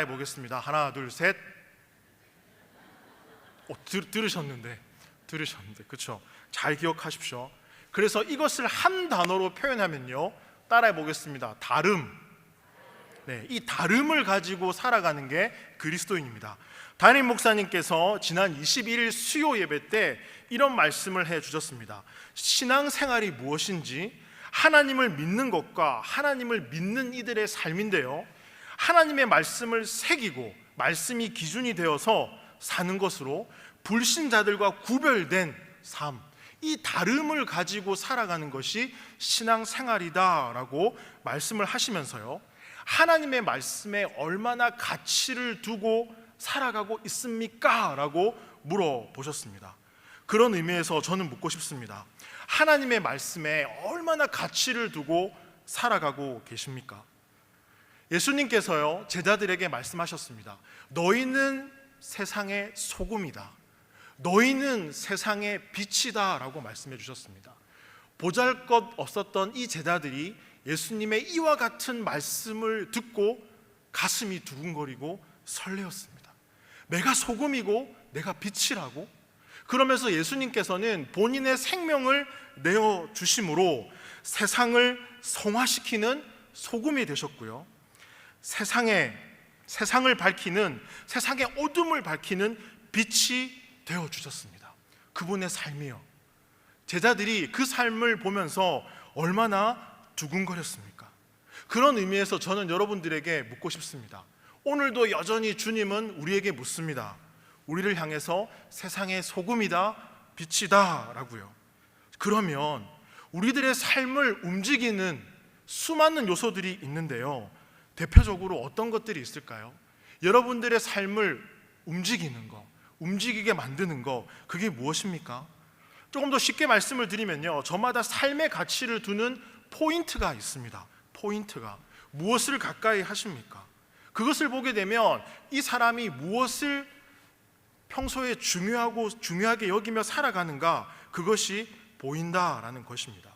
해보겠습니다. 하나, 둘, 셋. 들으셨는데, 그렇죠? 잘 기억하십시오. 그래서 이것을 한 단어로 표현하면요, 따라해 보겠습니다. 다름. 네, 이 다름을 가지고 살아가는 게 그리스도인입니다. 담임 목사님께서 지난 21일 수요 예배 때 이런 말씀을 해주셨습니다. 신앙생활이 무엇인지, 하나님을 믿는 것과 하나님을 믿는 이들의 삶인데요, 하나님의 말씀을 새기고 말씀이 기준이 되어서 사는 것으로 불신자들과 구별된 삶, 이 다름을 가지고 살아가는 것이 신앙생활이다라고 말씀을 하시면서요, 하나님의 말씀에 얼마나 가치를 두고 살아가고 있습니까? 라고 물어보셨습니다. 그런 의미에서 저는 묻고 싶습니다. 하나님의 말씀에 얼마나 가치를 두고 살아가고 계십니까? 예수님께서요, 제자들에게 말씀하셨습니다. 너희는 세상의 소금이다, 너희는 세상의 빛이다 라고 말씀해 주셨습니다. 보잘것없었던 이 제자들이 예수님의 이와 같은 말씀을 듣고 가슴이 두근거리고 설레었습니다. 내가 소금이고 내가 빛이라고? 그러면서 예수님께서는 본인의 생명을 내어주심으로 세상을 성화시키는 소금이 되셨고요, 세상을 밝히는, 세상의 어둠을 밝히는 빛이 되어주셨습니다. 그분의 삶이요. 제자들이 그 삶을 보면서 얼마나 두근거렸습니까? 그런 의미에서 저는 여러분들에게 묻고 싶습니다. 오늘도 여전히 주님은 우리에게 묻습니다. 우리를 향해서 세상의 소금이다, 빛이다 라고요. 그러면 우리들의 삶을 움직이는 수많은 요소들이 있는데요, 대표적으로 어떤 것들이 있을까요? 여러분들의 삶을 움직이는 거, 움직이게 만드는 거, 그게 무엇입니까? 조금 더 쉽게 말씀을 드리면요, 저마다 삶의 가치를 두는 포인트가 있습니다. 포인트가 무엇을 가까이 하십니까? 그것을 보게 되면 이 사람이 무엇을 평소에 중요하게 여기며 살아가는가, 그것이 보인다라는 것입니다.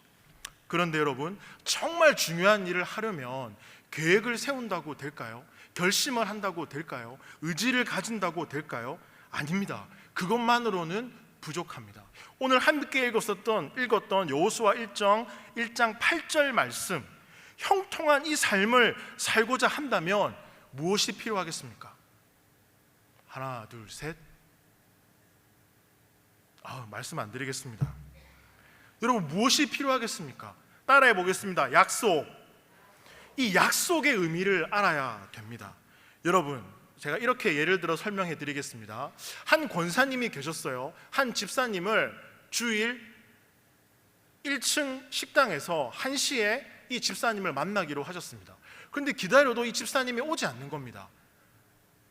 그런데 여러분, 정말 중요한 일을 하려면 계획을 세운다고 될까요? 결심을 한다고 될까요? 의지를 가진다고 될까요? 아닙니다. 그것만으로는 부족합니다. 오늘 함께 읽었던 여호수아 1장 8절 말씀, 형통한 이 삶을 살고자 한다면 무엇이 필요하겠습니까? 하나, 둘, 셋. 말씀 안 드리겠습니다. 여러분, 무엇이 필요하겠습니까? 따라해 보겠습니다. 약속. 이 약속의 의미를 알아야 됩니다. 여러분, 제가 이렇게 예를 들어 설명해 드리겠습니다. 한 권사님이 계셨어요. 한 집사님을 주일 1층 식당에서 1시에 이 집사님을 만나기로 하셨습니다. 그런데 기다려도 이 집사님이 오지 않는 겁니다.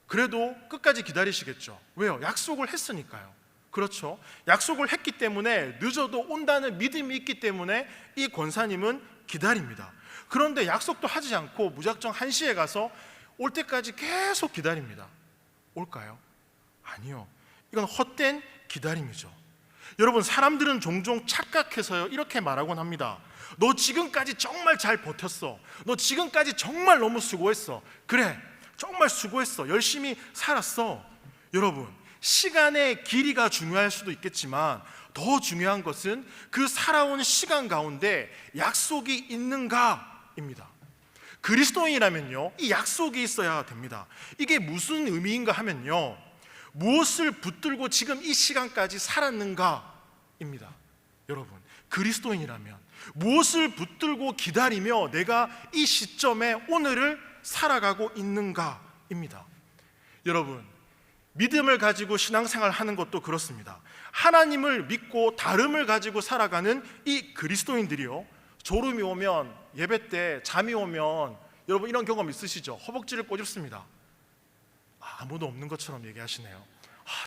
그래도 끝까지 기다리시겠죠. 왜요? 약속을 했으니까요. 그렇죠? 약속을 했기 때문에 늦어도 온다는 믿음이 있기 때문에 이 권사님은 기다립니다. 그런데 약속도 하지 않고 무작정 1시에 가서 올 때까지 계속 기다립니다. 올까요? 아니요. 이건 헛된 기다림이죠. 여러분, 사람들은 종종 착각해서요, 이렇게 말하곤 합니다. 너 지금까지 정말 잘 버텼어. 너 지금까지 정말 너무 수고했어. 그래, 정말 수고했어. 열심히 살았어. 여러분, 시간의 길이가 중요할 수도 있겠지만 더 중요한 것은 그 살아온 시간 가운데 약속이 있는가입니다. 그리스도인이라면요, 이 약속이 있어야 됩니다. 이게 무슨 의미인가 하면요, 무엇을 붙들고 지금 이 시간까지 살았는가입니다. 여러분, 그리스도인이라면 무엇을 붙들고 기다리며 내가 이 시점에 오늘을 살아가고 있는가입니다. 여러분, 믿음을 가지고 신앙생활 하는 것도 그렇습니다. 하나님을 믿고 다름을 가지고 살아가는 이 그리스도인들이요, 졸음이 오면, 예배 때 잠이 오면, 여러분 이런 경험 있으시죠? 허벅지를 꼬집습니다. 아무도 없는 것처럼 얘기하시네요.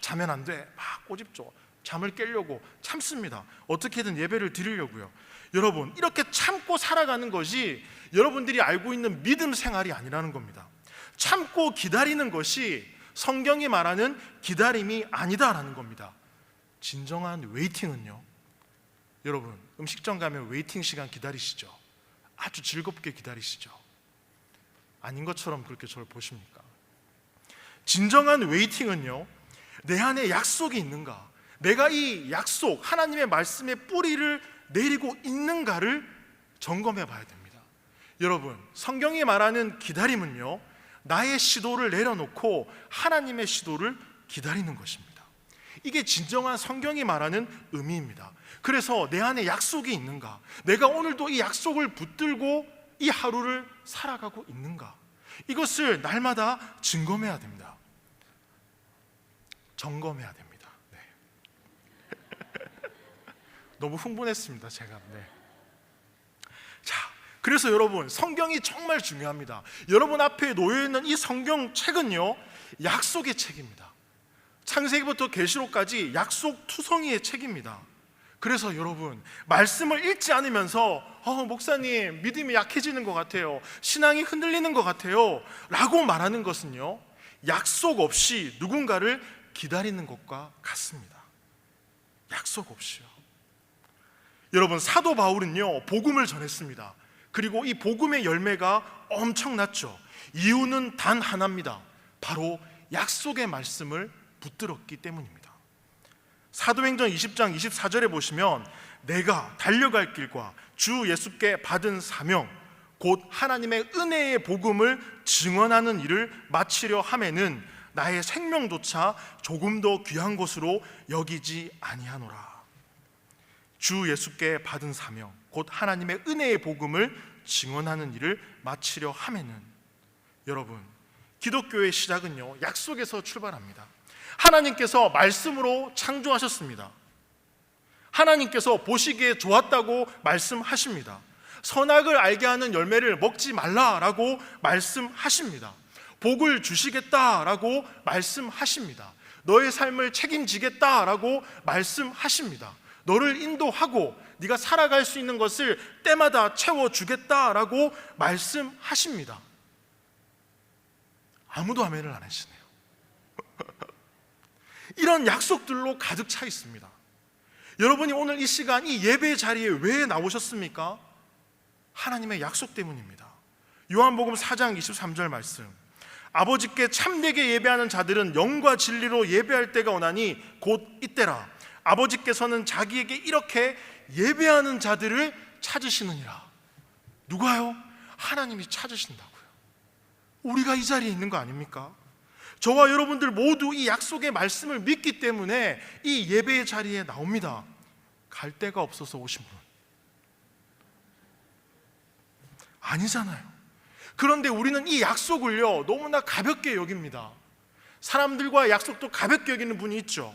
자면 안 돼. 막 꼬집죠. 잠을 깨려고 참습니다. 어떻게든 예배를 드리려고요. 여러분, 이렇게 참고 살아가는 것이 여러분들이 알고 있는 믿음 생활이 아니라는 겁니다. 참고 기다리는 것이 성경이 말하는 기다림이 아니다라는 겁니다. 진정한 웨이팅은요, 여러분, 음식점 가면 웨이팅 시간 기다리시죠? 아주 즐겁게 기다리시죠? 아닌 것처럼 그렇게 저를 보십니까? 진정한 웨이팅은요, 내 안에 약속이 있는가, 내가 이 약속, 하나님의 말씀의 뿌리를 내리고 있는가를 점검해 봐야 됩니다. 여러분, 성경이 말하는 기다림은요, 나의 시도를 내려놓고 하나님의 시도를 기다리는 것입니다. 이게 진정한 성경이 말하는 의미입니다. 그래서 내 안에 약속이 있는가, 내가 오늘도 이 약속을 붙들고 이 하루를 살아가고 있는가, 이것을 날마다 점검해야 됩니다. 점검해야 됩니다. 네. 너무 흥분했습니다, 제가. 네. 자, 그래서 여러분, 성경이 정말 중요합니다. 여러분 앞에 놓여있는 이 성경책은요, 약속의 책입니다. 창세기부터 계시록까지 약속 투성이의 책입니다. 그래서 여러분, 말씀을 읽지 않으면서 목사님 믿음이 약해지는 것 같아요, 신앙이 흔들리는 것 같아요 라고 말하는 것은요, 약속 없이 누군가를 기다리는 것과 같습니다. 약속 없이요. 여러분, 사도 바울은요, 복음을 전했습니다. 그리고 이 복음의 열매가 엄청났죠. 이유는 단 하나입니다. 바로 약속의 말씀을 붙들었기 때문입니다. 사도행전 20장 24절에 보시면, 내가 달려갈 길과 주 예수께 받은 사명 곧 하나님의 은혜의 복음을 증언하는 일을 마치려 하매는 나의 생명조차 조금 더 귀한 것으로 여기지 아니하노라. 주 예수께 받은 사명 곧 하나님의 은혜의 복음을 증언하는 일을 마치려 하매는, 여러분, 기독교의 시작은요, 약속에서 출발합니다. 하나님께서 말씀으로 창조하셨습니다. 하나님께서 보시기에 좋았다고 말씀하십니다. 선악을 알게 하는 열매를 먹지 말라라고 말씀하십니다. 복을 주시겠다라고 말씀하십니다. 너의 삶을 책임지겠다라고 말씀하십니다. 너를 인도하고 네가 살아갈 수 있는 것을 때마다 채워주겠다라고 말씀하십니다. 아무도 아멘을 안 하시네요. 이런 약속들로 가득 차 있습니다. 여러분이 오늘 이 시간 이 예배 자리에 왜 나오셨습니까? 하나님의 약속 때문입니다. 요한복음 4장 23절 말씀, 아버지께 참되게 예배하는 자들은 영과 진리로 예배할 때가 오나니 곧 이때라. 아버지께서는 자기에게 이렇게 예배하는 자들을 찾으시느니라. 누가요? 하나님이 찾으신다고요. 우리가 이 자리에 있는 거 아닙니까? 저와 여러분들 모두 이 약속의 말씀을 믿기 때문에 이 예배의 자리에 나옵니다. 갈 데가 없어서 오신 분 아니잖아요. 그런데 우리는 이 약속을요, 너무나 가볍게 여깁니다. 사람들과 약속도 가볍게 여기는 분이 있죠.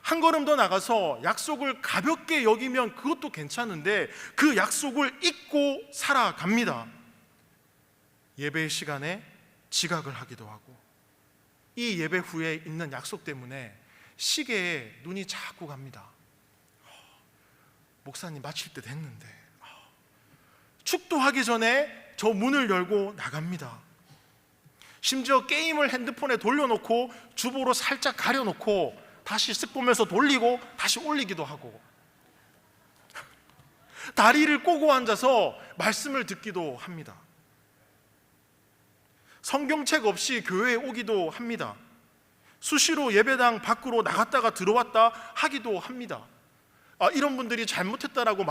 한 걸음 더 나가서 약속을 가볍게 여기면 그것도 괜찮은데 그 약속을 잊고 살아갑니다. 예배의 시간에 지각을 하기도 하고, 이 예배 후에 있는 약속 때문에 시계에 눈이 자꾸 갑니다. 목사님 마칠 때 됐는데, 축도하기 전에 저 문을 열고 나갑니다. 심지어 게임을 핸드폰에 돌려놓고 주보로 살짝 가려놓고 다시 쓱 보면서 돌리고 다시 올리기도 하고, 다리를 꼬고 앉아서 말씀을 듣기도 합니다. 성경책 없이 교회에 오기도 합니다. 수시로 예배당 밖으로 나갔다가 들어왔다 하기도 합니다. 이런 분들이 잘못했다라고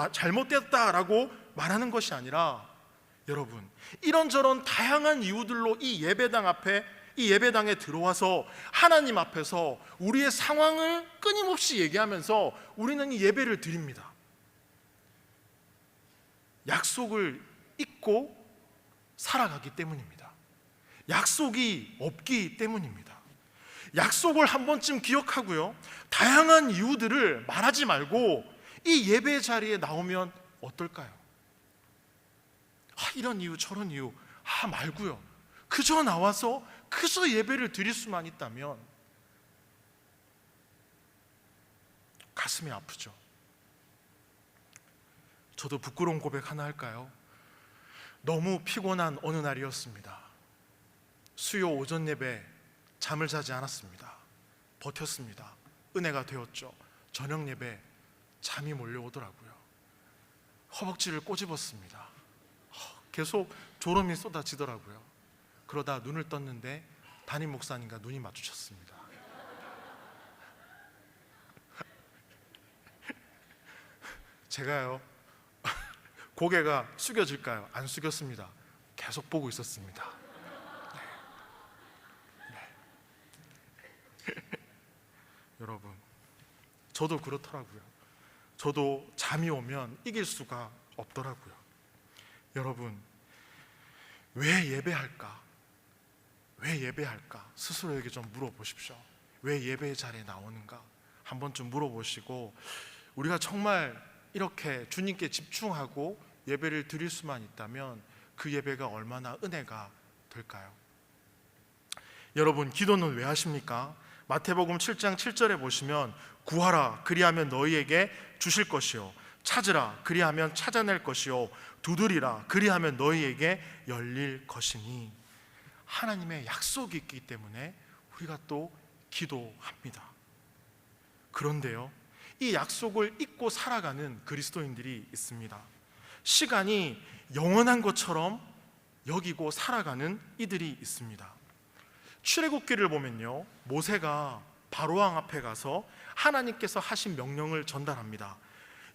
말하는 것이 아니라, 여러분, 이런저런 다양한 이유들로 이 예배당 앞에, 이 예배당에 들어와서 하나님 앞에서 우리의 상황을 끊임없이 얘기하면서 우리는 이 예배를 드립니다. 약속을 잊고 살아가기 때문입니다. 약속이 없기 때문입니다. 약속을 한 번쯤 기억하고요, 다양한 이유들을 말하지 말고 이 예배 자리에 나오면 어떨까요? 이런 이유 저런 이유 말고요, 그저 나와서 그저 예배를 드릴 수만 있다면 가슴이 아프죠. 저도 부끄러운 고백 하나 할까요? 너무 피곤한 어느 날이었습니다. 수요 오전 예배 잠을 자지 않았습니다. 버텼습니다. 은혜가 되었죠. 저녁 예배 잠이 몰려오더라고요. 허벅지를 꼬집었습니다. 계속 졸음이 쏟아지더라고요. 그러다 눈을 떴는데 담임 목사님과 눈이 마주쳤습니다. 제가요 고개가 숙여질까요? 안 숙였습니다. 계속 보고 있었습니다. 여러분, 저도 그렇더라고요. 저도 잠이 오면 이길 수가 없더라고요. 여러분, 왜 예배할까? 왜 예배할까? 스스로에게 좀 물어보십시오. 왜 예배의 자리에 나오는가? 한 번쯤 물어보시고, 우리가 정말 이렇게 주님께 집중하고 예배를 드릴 수만 있다면 그 예배가 얼마나 은혜가 될까요? 여러분, 기도는 왜 하십니까? 마태복음 7장 7절에 보시면 구하라 그리하면 너희에게 주실 것이요 찾으라 그리하면 찾아낼 것이요 두드리라 그리하면 너희에게 열릴 것이니, 하나님의 약속이 있기 때문에 우리가 또 기도합니다. 그런데요, 이 약속을 잊고 살아가는 그리스도인들이 있습니다. 시간이 영원한 것처럼 여기고 살아가는 이들이 있습니다. 출애굽기를 보면요, 모세가 바로왕 앞에 가서 하나님께서 하신 명령을 전달합니다.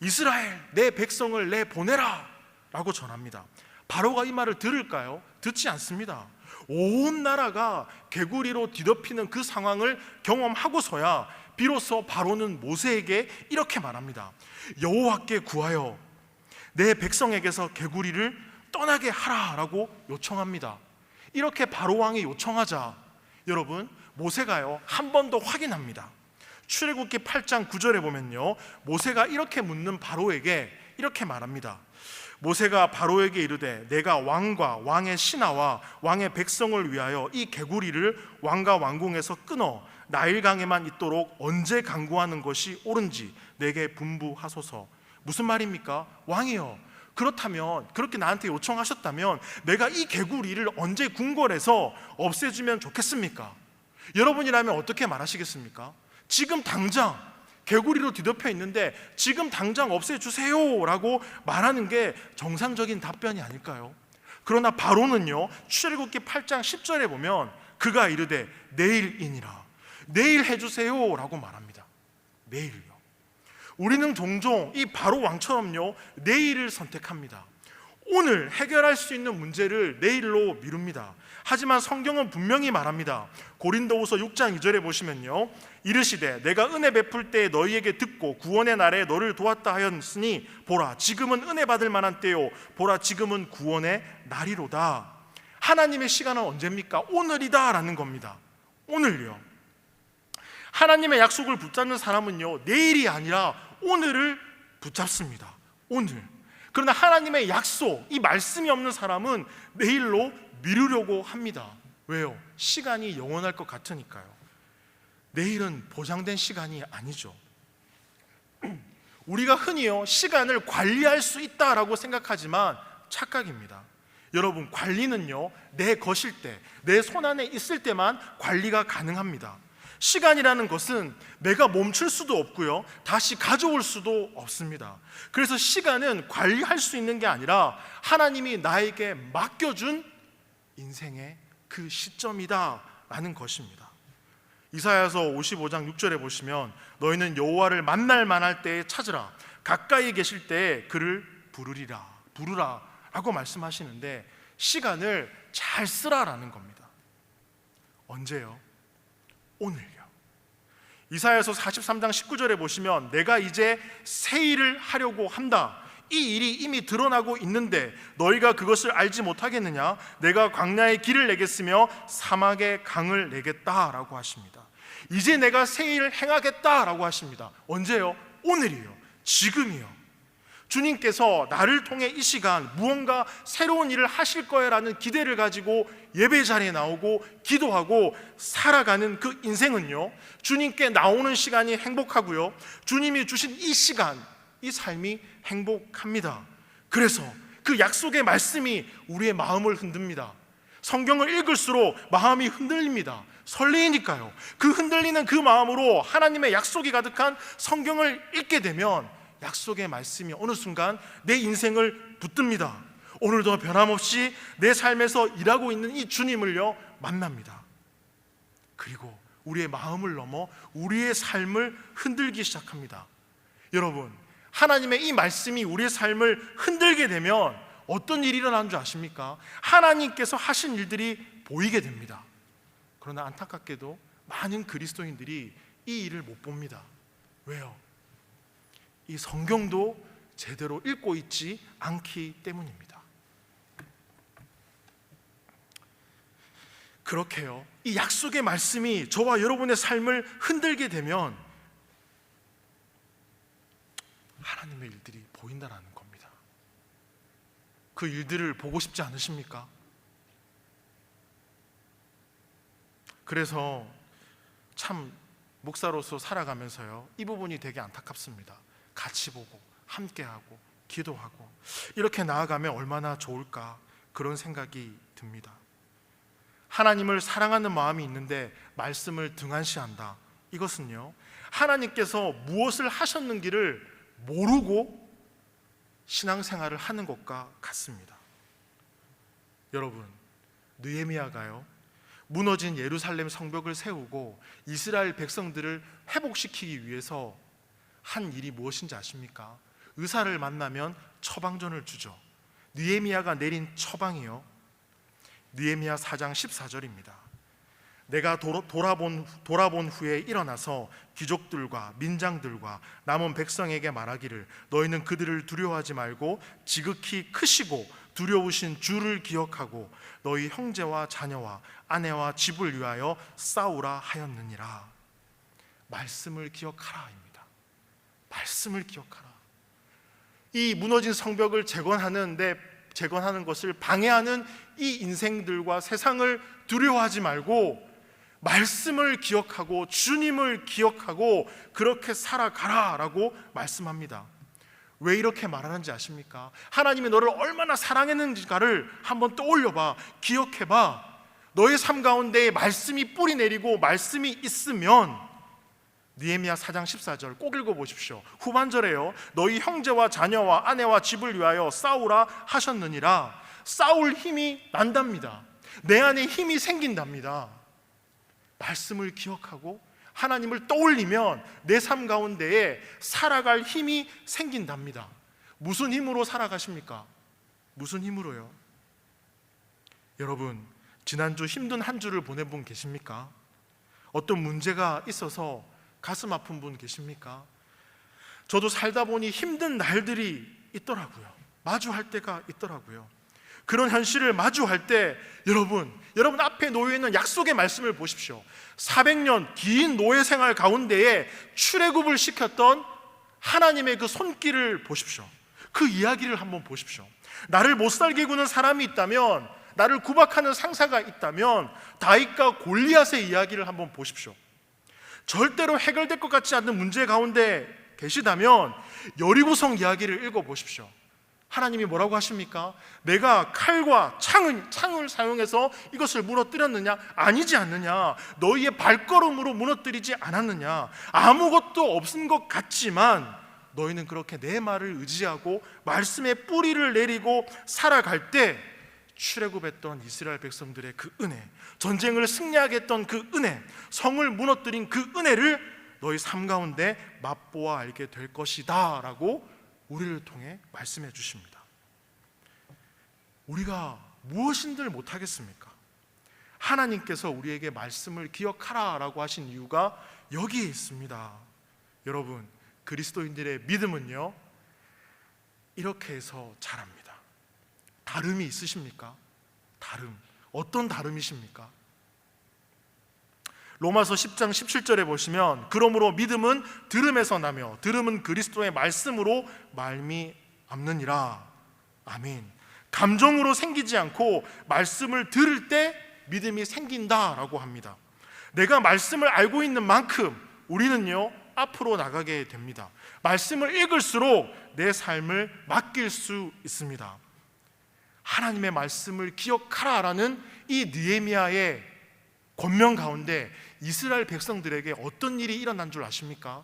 이스라엘 내 백성을 내보내라 라고 전합니다. 바로가 이 말을 들을까요? 듣지 않습니다. 온 나라가 개구리로 뒤덮이는 그 상황을 경험하고서야 비로소 바로는 모세에게 이렇게 말합니다. 여호와께 구하여 내 백성에게서 개구리를 떠나게 하라라고 요청합니다. 이렇게 바로왕이 요청하자 여러분, 모세가요 한 번 더 확인합니다. 출애굽기 8장 9절에 보면요, 모세가 이렇게 묻는 바로에게 이렇게 말합니다. 모세가 바로에게 이르되 내가 왕과 왕의 신하와 왕의 백성을 위하여 이 개구리를 왕과 왕궁에서 끊어 나일강에만 있도록 언제 강구하는 것이 옳은지 내게 분부하소서. 무슨 말입니까? 왕이여, 그렇다면, 그렇게 나한테 요청하셨다면 내가 이 개구리를 언제 궁궐에서 없애주면 좋겠습니까? 여러분이라면 어떻게 말하시겠습니까? 지금 당장 개구리로 뒤덮여 있는데 지금 당장 없애주세요 라고 말하는 게 정상적인 답변이 아닐까요? 그러나 바로는요, 출애굽기 8장 10절에 보면 그가 이르되 내일이니라, 내일 해주세요 라고 말합니다. 내일요. 우리는 종종 이 바로 왕처럼요 내일을 선택합니다. 오늘 해결할 수 있는 문제를 내일로 미룹니다. 하지만 성경은 분명히 말합니다. 고린도후서 6장 2절에 보시면요, 이르시되 내가 은혜 베풀 때에 너희에게 듣고 구원의 날에 너를 도왔다 하였으니 보라 지금은 은혜 받을 만한 때요 보라 지금은 구원의 날이로다. 하나님의 시간은 언제입니까? 오늘이다 라는 겁니다. 오늘요. 하나님의 약속을 붙잡는 사람은요 내일이 아니라 오늘을 붙잡습니다. 오늘. 그러나 하나님의 약속, 이 말씀이 없는 사람은 내일로 미루려고 합니다. 왜요? 시간이 영원할 것 같으니까요. 내일은 보장된 시간이 아니죠. 우리가 흔히요 시간을 관리할 수 있다라고 생각하지만 착각입니다. 여러분, 관리는요 내 것일 때, 내 손안에 있을 때만 관리가 가능합니다. 시간이라는 것은 내가 멈출 수도 없고요 다시 가져올 수도 없습니다. 그래서 시간은 관리할 수 있는 게 아니라 하나님이 나에게 맡겨준 인생의 그 시점이다 라는 것입니다. 이사야서 55장 6절에 보시면 너희는 여호와를 만날 만할 때에 찾으라, 가까이 계실 때에 그를 부르리라, 부르라 라고 말씀하시는데 시간을 잘 쓰라라는 겁니다. 언제요? 오늘요. 이사야서 43장 19절에 보시면 내가 이제 새 일을 하려고 한다, 이 일이 이미 드러나고 있는데 너희가 그것을 알지 못하겠느냐? 내가 광야에 길을 내겠으며 사막에 강을 내겠다라고 하십니다. 이제 내가 새 일을 행하겠다라고 하십니다. 언제요? 오늘이요. 지금이요. 주님께서 나를 통해 이 시간 무언가 새로운 일을 하실 거야라는 기대를 가지고 예배 자리에 나오고 기도하고 살아가는 그 인생은요 주님께 나오는 시간이 행복하고요 주님이 주신 이 시간, 이 삶이 행복합니다. 그래서 그 약속의 말씀이 우리의 마음을 흔듭니다. 성경을 읽을수록 마음이 흔들립니다. 설레이니까요. 그 흔들리는 그 마음으로 하나님의 약속이 가득한 성경을 읽게 되면 약속의 말씀이 어느 순간 내 인생을 붙듭니다. 오늘도 변함없이 내 삶에서 일하고 있는 이 주님을요 만납니다. 그리고 우리의 마음을 넘어 우리의 삶을 흔들기 시작합니다. 여러분, 하나님의 이 말씀이 우리의 삶을 흔들게 되면 어떤 일이 일어나는 줄 아십니까? 하나님께서 하신 일들이 보이게 됩니다. 그러나 안타깝게도 많은 그리스도인들이 이 일을 못 봅니다. 왜요? 이 성경도 제대로 읽고 있지 않기 때문입니다. 그렇게요, 이 약속의 말씀이 저와 여러분의 삶을 흔들게 되면 하나님의 일들이 보인다는 겁니다. 그 일들을 보고 싶지 않으십니까? 그래서 참 목사로서 살아가면서요, 이 부분이 되게 안타깝습니다. 같이 보고 함께하고 기도하고 이렇게 나아가면 얼마나 좋을까, 그런 생각이 듭니다. 하나님을 사랑하는 마음이 있는데 말씀을 등한시한다. 이것은요, 하나님께서 무엇을 하셨는지를 모르고 신앙생활을 하는 것과 같습니다. 여러분, 느헤미야가요, 무너진 예루살렘 성벽을 세우고 이스라엘 백성들을 회복시키기 위해서 한 일이 무엇인지 아십니까? 의사를 만나면 처방전을 주죠. 느헤미야가 내린 처방이요, 느헤미야 4장 14절입니다. 내가 돌아본 후에 일어나서 귀족들과 민장들과 남은 백성에게 말하기를, 너희는 그들을 두려워하지 말고 지극히 크시고 두려우신 주를 기억하고 너희 형제와 자녀와 아내와 집을 위하여 싸우라 하였느니라. 말씀을 기억하라입니다. 말씀을 기억하라. 이 무너진 성벽을 재건하는 것을 방해하는 이 인생들과 세상을 두려워하지 말고 말씀을 기억하고 주님을 기억하고 그렇게 살아가라라고 말씀합니다. 왜 이렇게 말하는지 아십니까? 하나님이 너를 얼마나 사랑했는지를 한번 떠올려봐, 기억해봐. 너의 삶 가운데 말씀이 뿌리 내리고 말씀이 있으면, 느헤미야 4장 14절 꼭 읽어보십시오. 후반절에요, 너희 형제와 자녀와 아내와 집을 위하여 싸우라 하셨느니라. 싸울 힘이 난답니다. 내 안에 힘이 생긴답니다. 말씀을 기억하고 하나님을 떠올리면 내 삶 가운데에 살아갈 힘이 생긴답니다. 무슨 힘으로 살아가십니까? 무슨 힘으로요? 여러분, 지난주 힘든 한 주를 보낸 분 계십니까? 어떤 문제가 있어서 가슴 아픈 분 계십니까? 저도 살다 보니 힘든 날들이 있더라고요. 마주할 때가 있더라고요. 그런 현실을 마주할 때 여러분 앞에 놓여있는 약속의 말씀을 보십시오. 400년 긴 노예 생활 가운데에 출애굽을 시켰던 하나님의 그 손길을 보십시오. 그 이야기를 한번 보십시오. 나를 못살게 구는 사람이 있다면, 나를 구박하는 상사가 있다면 다윗과 골리앗의 이야기를 한번 보십시오. 절대로 해결될 것 같지 않는 문제 가운데 계시다면 여리고성 이야기를 읽어보십시오. 하나님이 뭐라고 하십니까? 내가 칼과 창을 사용해서 이것을 무너뜨렸느냐? 아니지 않느냐? 너희의 발걸음으로 무너뜨리지 않았느냐? 아무것도 없은 것 같지만 너희는 그렇게 내 말을 의지하고 말씀의 뿌리를 내리고 살아갈 때 출애굽했던 이스라엘 백성들의 그 은혜, 전쟁을 승리하게 했던 그 은혜, 성을 무너뜨린 그 은혜를 너희 삶 가운데 맛보아 알게 될 것이다 라고 우리를 통해 말씀해 주십니다. 우리가 무엇인들 못하겠습니까? 하나님께서 우리에게 말씀을 기억하라 라고 하신 이유가 여기에 있습니다. 여러분, 그리스도인들의 믿음은요, 이렇게 해서 자랍니다. 다름이 있으십니까? 다름. 어떤 다름이십니까? 로마서 10장 17절에 보시면, 그러므로 믿음은 들음에서 나며 들음은 그리스도의 말씀으로 말미암느니라. 아멘. 감정으로 생기지 않고 말씀을 들을 때 믿음이 생긴다라고 합니다. 내가 말씀을 알고 있는 만큼 우리는요, 앞으로 나가게 됩니다. 말씀을 읽을수록 내 삶을 맡길 수 있습니다. 하나님의 말씀을 기억하라라는 이 느헤미야의 권면 가운데 이스라엘 백성들에게 어떤 일이 일어난 줄 아십니까?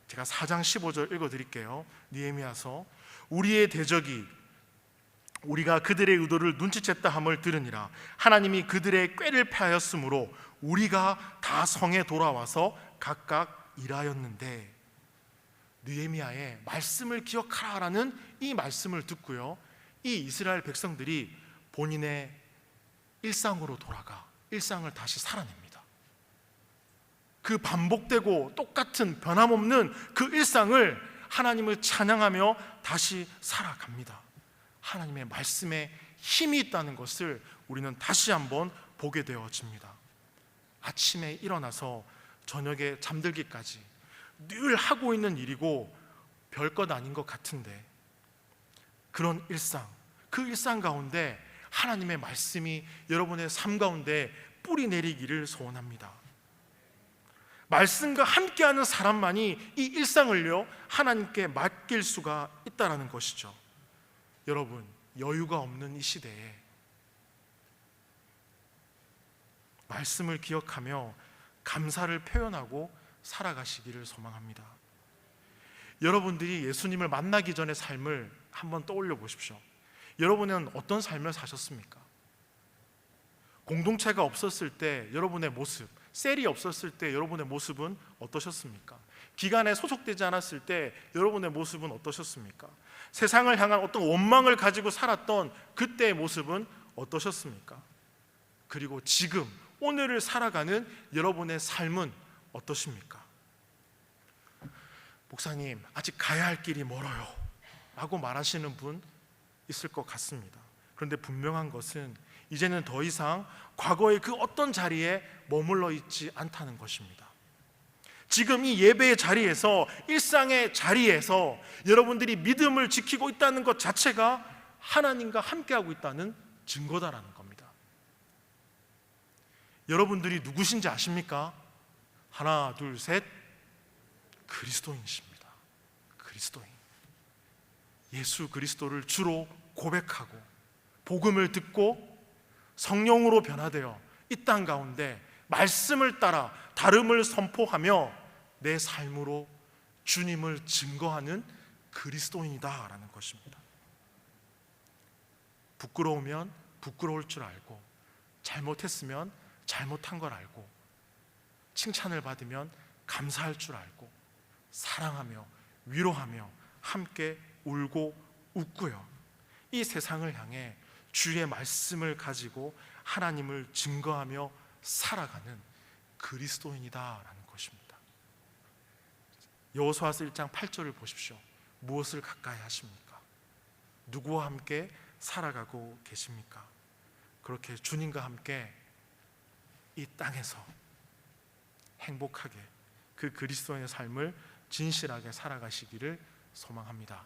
제가 4장 15절 읽어드릴게요. 느헤미야서, 우리의 대적이 우리가 그들의 의도를 눈치챘다 함을 들으니라. 하나님이 그들의 꾀를 패하였으므로 우리가 다 성에 돌아와서 각각 일하였는데, 느헤미야의 말씀을 기억하라라는 이 말씀을 듣고요, 이 이스라엘 백성들이 본인의 일상으로 돌아가 일상을 다시 살아냅니다. 그 반복되고 똑같은 변함없는 그 일상을 하나님을 찬양하며 다시 살아갑니다. 하나님의 말씀에 힘이 있다는 것을 우리는 다시 한번 보게 되어집니다. 아침에 일어나서 저녁에 잠들기까지 늘 하고 있는 일이고 별것 아닌 것 같은데, 그런 일상, 그 일상 가운데 하나님의 말씀이 여러분의 삶 가운데 뿌리 내리기를 소원합니다. 말씀과 함께하는 사람만이 이 일상을요 하나님께 맡길 수가 있다는 것이죠. 여러분, 여유가 없는 이 시대에 말씀을 기억하며 감사를 표현하고 살아가시기를 소망합니다. 여러분들이 예수님을 만나기 전의 삶을 한번 떠올려 보십시오. 여러분은 어떤 삶을 사셨습니까? 공동체가 없었을 때 여러분의 모습, 셀이 없었을 때 여러분의 모습은 어떠셨습니까? 기관에 소속되지 않았을 때 여러분의 모습은 어떠셨습니까? 세상을 향한 어떤 원망을 가지고 살았던 그때의 모습은 어떠셨습니까? 그리고 지금 오늘을 살아가는 여러분의 삶은 어떠십니까? 목사님, 아직 가야 할 길이 멀어요 라고 말하시는 분 있을 것 같습니다. 그런데 분명한 것은 이제는 더 이상 과거의 그 어떤 자리에 머물러 있지 않다는 것입니다. 지금 이 예배의 자리에서, 일상의 자리에서 여러분들이 믿음을 지키고 있다는 것 자체가 하나님과 함께하고 있다는 증거다라는 겁니다. 여러분들이 누구신지 아십니까? 하나, 둘, 셋, 그리스도인이십니다. 그리스도인. 예수 그리스도를 주로 고백하고 복음을 듣고 성령으로 변화되어 이 땅 가운데 말씀을 따라 다름을 선포하며 내 삶으로 주님을 증거하는 그리스도인이다라는 것입니다. 부끄러우면 부끄러울 줄 알고, 잘못했으면 잘못한 걸 알고, 칭찬을 받으면 감사할 줄 알고, 사랑하며 위로하며 함께 울고 웃고요, 이 세상을 향해 주의 말씀을 가지고 하나님을 증거하며 살아가는 그리스도인이다라는 것입니다. 여호수아서 1장 8절을 보십시오. 무엇을 가까이 하십니까? 누구와 함께 살아가고 계십니까? 그렇게 주님과 함께 이 땅에서 행복하게 그 그리스도인의 삶을 진실하게 살아가시기를 소망합니다.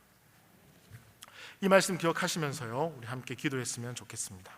이 말씀 기억하시면서요, 우리 함께 기도했으면 좋겠습니다.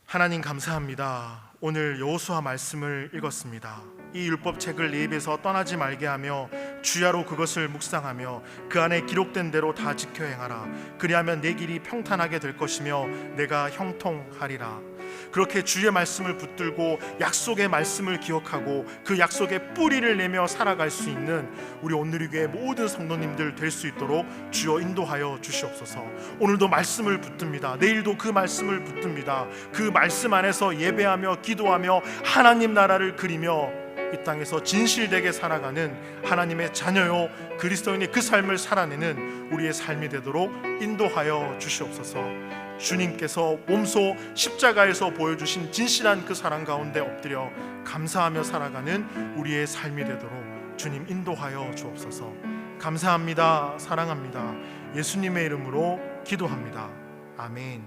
하나님 감사합니다. 오늘 여호수아 말씀을 읽었습니다. 이 율법책을 내 입에서 떠나지 말게 하며 주야로 그것을 묵상하며 그 안에 기록된 대로 다 지켜 행하라. 그리하면 내 길이 평탄하게 될 것이며 내가 형통하리라. 그렇게 주의 말씀을 붙들고 약속의 말씀을 기억하고 그 약속의 뿌리를 내며 살아갈 수 있는 우리 온누리교회 모든 성도님들 될 수 있도록 주여 인도하여 주시옵소서. 오늘도 말씀을 붙듭니다. 내일도 그 말씀을 붙듭니다. 그 말씀 안에서 예배하며 기도하며 하나님 나라를 그리며 이 땅에서 진실되게 살아가는 하나님의 자녀요 그리스도인의 그 삶을 살아내는 우리의 삶이 되도록 인도하여 주시옵소서. 주님께서 몸소 십자가에서 보여주신 진실한 그 사랑 가운데 엎드려 감사하며 살아가는 우리의 삶이 되도록 주님 인도하여 주옵소서. 감사합니다. 사랑합니다. 예수님의 이름으로 기도합니다. 아멘.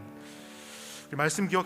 말씀 기억